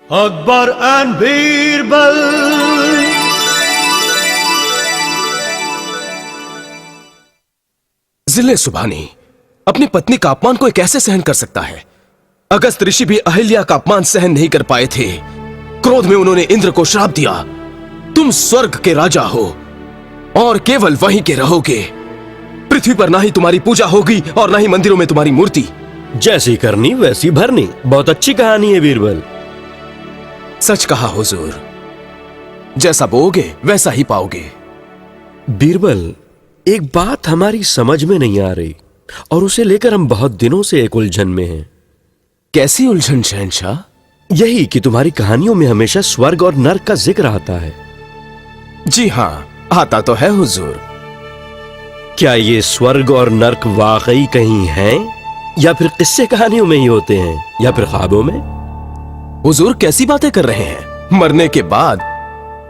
Akbar and Birbal. जिले सुभानी अपनी पत्नी का अपमान कोई कैसे सहन कर सकता है? अगस्त ऋषि भी अहिल्या का अपमान सहन नहीं कर पाए थे। क्रोध में उन्होंने इंद्र को श्राप दिया, तुम स्वर्ग के राजा हो और केवल वहीं के रहोगे। पृथ्वी पर ना ही तुम्हारी पूजा होगी और ना ही मंदिरों में तुम्हारी मूर्ति। जैसी करनी वैसी भरनी। बहुत अच्छी कहानी है बीरबल। सच कहा हुजूर, जैसा बोओगे वैसा ही पाओगे। बीरबल, एक बात हमारी समझ में नहीं आ रही और उसे लेकर हम बहुत दिनों से एक उलझन में हैं। कैसी उलझन शहंशाह? यही कि तुम्हारी कहानियों में हमेशा स्वर्ग और नर्क का जिक्र आता है। जी हां, आता तो है हुजूर। क्या ये स्वर्ग और नर्क वाकई कहीं हैं या फिर किस्से कहानियों में ही होते हैं या फिर ख्वाबों में? हुजूर कैसी बातें कर रहे हैं? मरने के बाद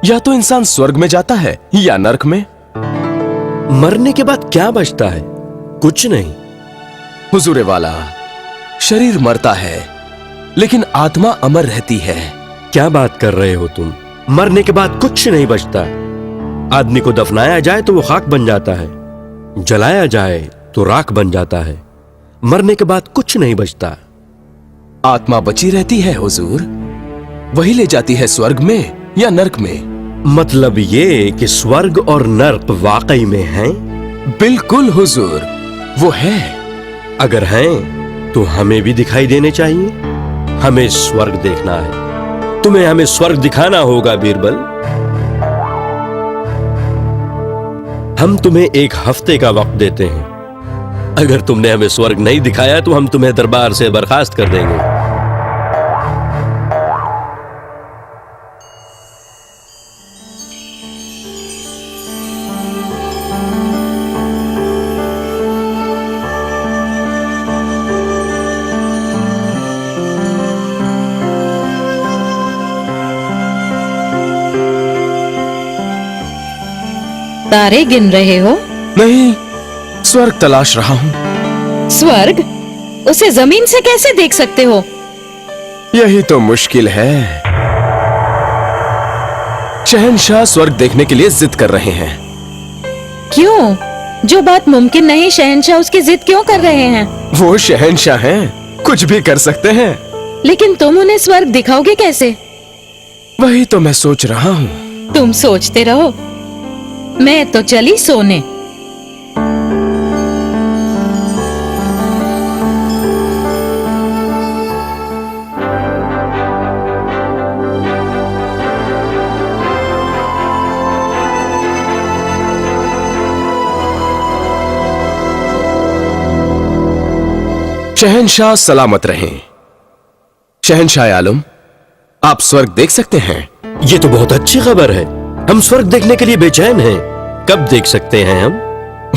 या तो इंसान स्वर्ग में जाता है या नर्क में। मरने के बाद क्या बचता है? कुछ नहीं। हुजूरे वाला, शरीर मरता है लेकिन आत्मा अमर रहती है। क्या बात कर रहे हो तुम? मरने के बाद कुछ नहीं बचता। आदमी को दफनाया जाए तो वो खाक बन जाता है, जलाया जाए तो राख बन जाता है। मरने के बाद कुछ नहीं बचता। आत्मा बची रहती है हुजूर, वही ले जाती है स्वर्ग में या नर्क में। मतलब ये कि स्वर्ग और नर्क वाकई में हैं? बिल्कुल हुजूर, वो है। अगर हैं तो हमें भी दिखाई देने चाहिए। हमें स्वर्ग देखना है। तुम्हें हमें स्वर्ग दिखाना होगा बीरबल। हम तुम्हें एक हफ्ते का वक्त देते हैं। अगर तुमने हमें स्वर्ग नहीं दिखाया तो हम तुम्हें दरबार से बर्खास्त कर देंगे। तारे गिन रहे हो? नहीं, स्वर्ग तलाश रहा हूं। स्वर्ग? उसे जमीन से कैसे देख सकते हो? यही तो मुश्किल है। शहंशाह स्वर्ग देखने के लिए जिद कर रहे हैं। क्यों? जो बात मुमकिन नहीं शहंशाह उसकी जिद क्यों कर रहे हैं? वो शहंशाह हैं, कुछ भी कर सकते हैं। लेकिन तुम उन्हें स्वर्ग दिखाओगे कैसे? वही तो मैं सोच रहा हूँ। तुम सोचते रहो, मैं तो चली सोने। शहंशाह सलामत रहें। शहंशाह आलम, आप स्वर्ग देख सकते हैं। ये तो बहुत अच्छी खबर है। हम स्वर्ग देखने के लिए बेचैन हैं। कब देख सकते हैं हम?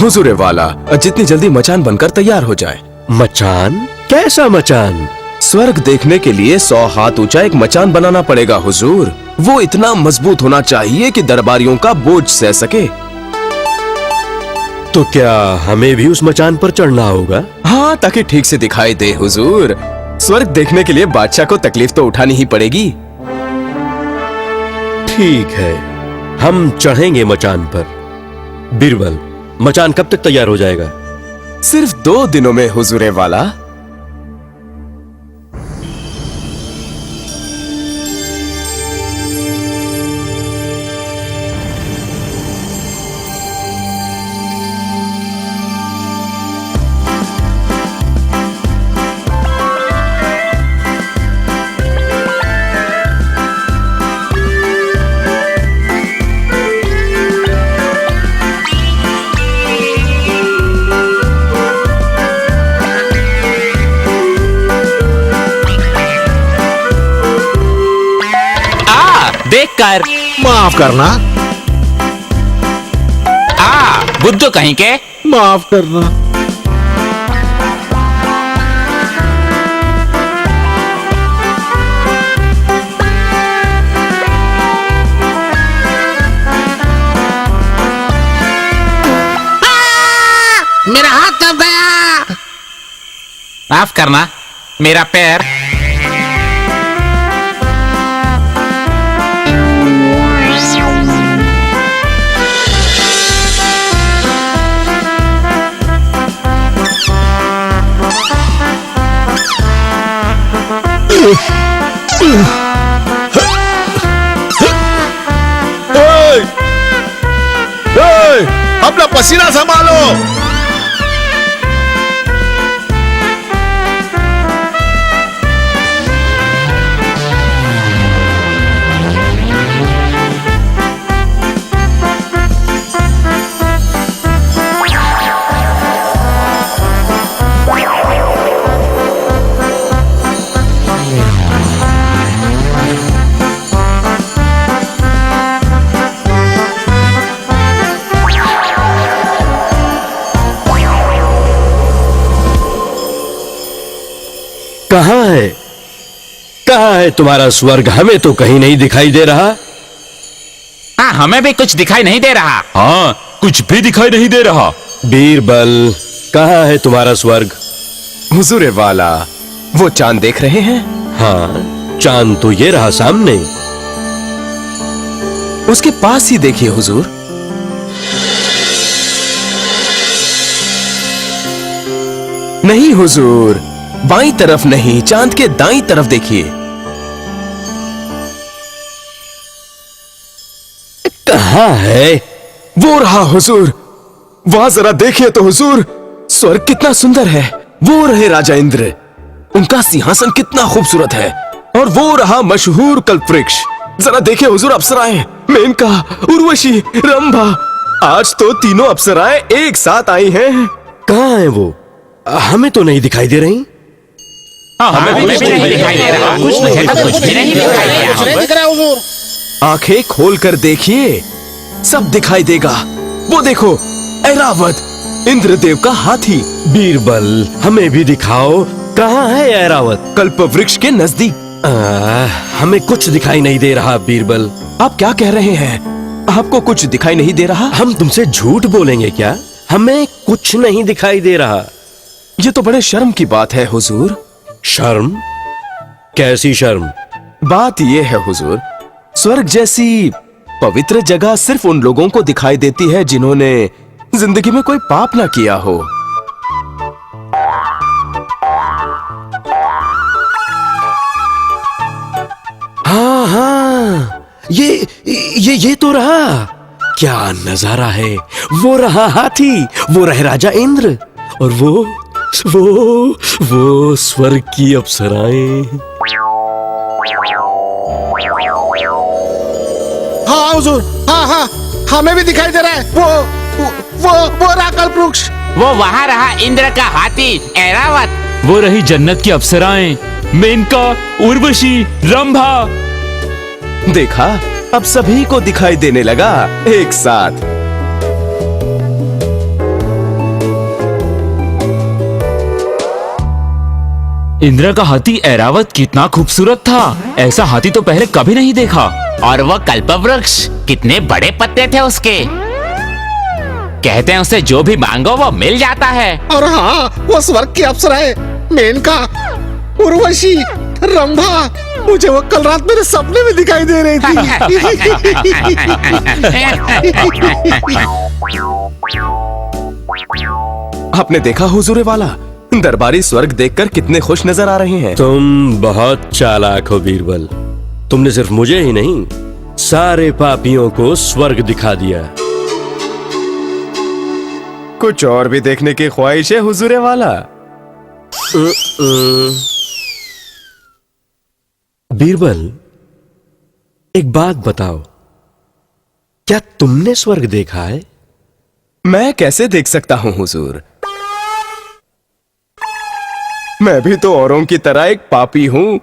हुजूरे वाला, जितनी जल्दी मचान बनकर तैयार हो जाए। मचान? कैसा मचान? स्वर्ग देखने के लिए 100 हाथ ऊंचा एक मचान बनाना पड़ेगा हुजूर। वो इतना मजबूत होना चाहिए कि दरबारियों का बोझ सह सके। तो क्या हमें भी उस मचान पर चढ़ना होगा? हाँ, ताकि ठीक से दिखाई दे हुजूर। स्वर्ग देखने के लिए बादशाह को तकलीफ तो उठानी ही पड़ेगी। ठीक है, हम चढ़ेंगे मचान पर। बीरबल, मचान कब तक तैयार हो जाएगा? सिर्फ 2 दिनों में हुजूरे वाला। देख कर माफ करना। बुद्धू कहीं के। माफ करना। मेरा हाथ दब गया। माफ करना, मेरा पैर। अपना पसीना संभालो। कहां है, कहां है तुम्हारा स्वर्ग? हमें तो कहीं नहीं दिखाई दे रहा। हाँ, हमें भी कुछ दिखाई नहीं दे रहा। हाँ, कुछ भी दिखाई नहीं दे रहा। बीरबल, कहां है तुम्हारा स्वर्ग? हुजूर वाला, वो चांद देख रहे हैं? हाँ, चांद तो ये रहा सामने। उसके पास ही देखिए हुजूर। नहीं हुजूर, बाईं तरफ नहीं, चांद के दाईं तरफ देखिए। कहां है? वो रहा हुजूर, वहां जरा देखिए तो हुजूर, स्वर्ग कितना सुंदर है। वो रहे राजा इंद्र, उनका सिंहासन कितना खूबसूरत है। और वो रहा मशहूर कल्पवृक्ष, जरा देखिए हुजूर, अप्सराएं, मेनका, उर्वशी, रंभा, आज तो तीनों अप्सराएं एक साथ आई हैं। कहां है वो? हमें तो नहीं दिखाई दे रही। हमें भी नहीं दिखाई दे रहा। कुछ भी नहीं दिखाई दे रहा। आंखें खोलकर देखिए, सब दिखाई देगा। वो देखो, ऐरावत, इंद्रदेव का हाथी। बीरबल, हमें भी दिखाओ, कहां है ऐरावत? कल्पवृक्ष के नजदीक। हमें कुछ दिखाई नहीं दे रहा बीरबल। आप क्या कह रहे हैं? आपको कुछ दिखाई नहीं दे रहा? हम तुमसे झूठ बोलेंगे क्या? हमें कुछ नहीं दिखाई दे रहा। ये तो बड़े शर्म की बात है हुजूर। शर्म? कैसी शर्म? बात यह है हुजूर, स्वर्ग जैसी पवित्र जगह सिर्फ उन लोगों को दिखाई देती है जिन्होंने जिंदगी में कोई पाप ना किया हो। हाँ हाँ, ये तो रहा। क्या नजारा है! वो रहा हाथी, वो रहे राजा इंद्र, और वो स्वर्ग की अप्सराएं। हाँ हुजूर, हाँ हाँ, हमें भी दिखाई दे रहा है। वो रहा कल्पवृक्ष। वो वहाँ रहा इंद्र का हाथी ऐरावत। वो रही जन्नत की अप्सराएं, मेनका, उर्वशी, रंभा। देखा, अब सभी को दिखाई देने लगा एक साथ। इंद्र का हाथी ऐरावत कितना खूबसूरत था। ऐसा हाथी तो पहले कभी नहीं देखा। और वो कल्पवृक्ष, कितने बड़े पत्ते थे उसके। कहते हैं उसे जो भी मांगो वो मिल जाता है। और हाँ, वो स्वर्ग की अप्सराएं, मेनका, उर्वशी, रंभा, मुझे वो कल रात मेरे सपने में दिखाई दे रही थी। आपने देखा हुजूर वाला, दरबारी स्वर्ग देखकर कितने खुश नजर आ रहे हैं। तुम बहुत चालाक हो बीरबल। तुमने सिर्फ मुझे ही नहीं, सारे पापियों को स्वर्ग दिखा दिया। कुछ और भी देखने की ख्वाहिश है हुजूर वाला? बीरबल, एक बात बताओ, क्या तुमने स्वर्ग देखा है? मैं कैसे देख सकता हूं हुजूर? मैं भी तो औरों की तरह एक पापी हूं।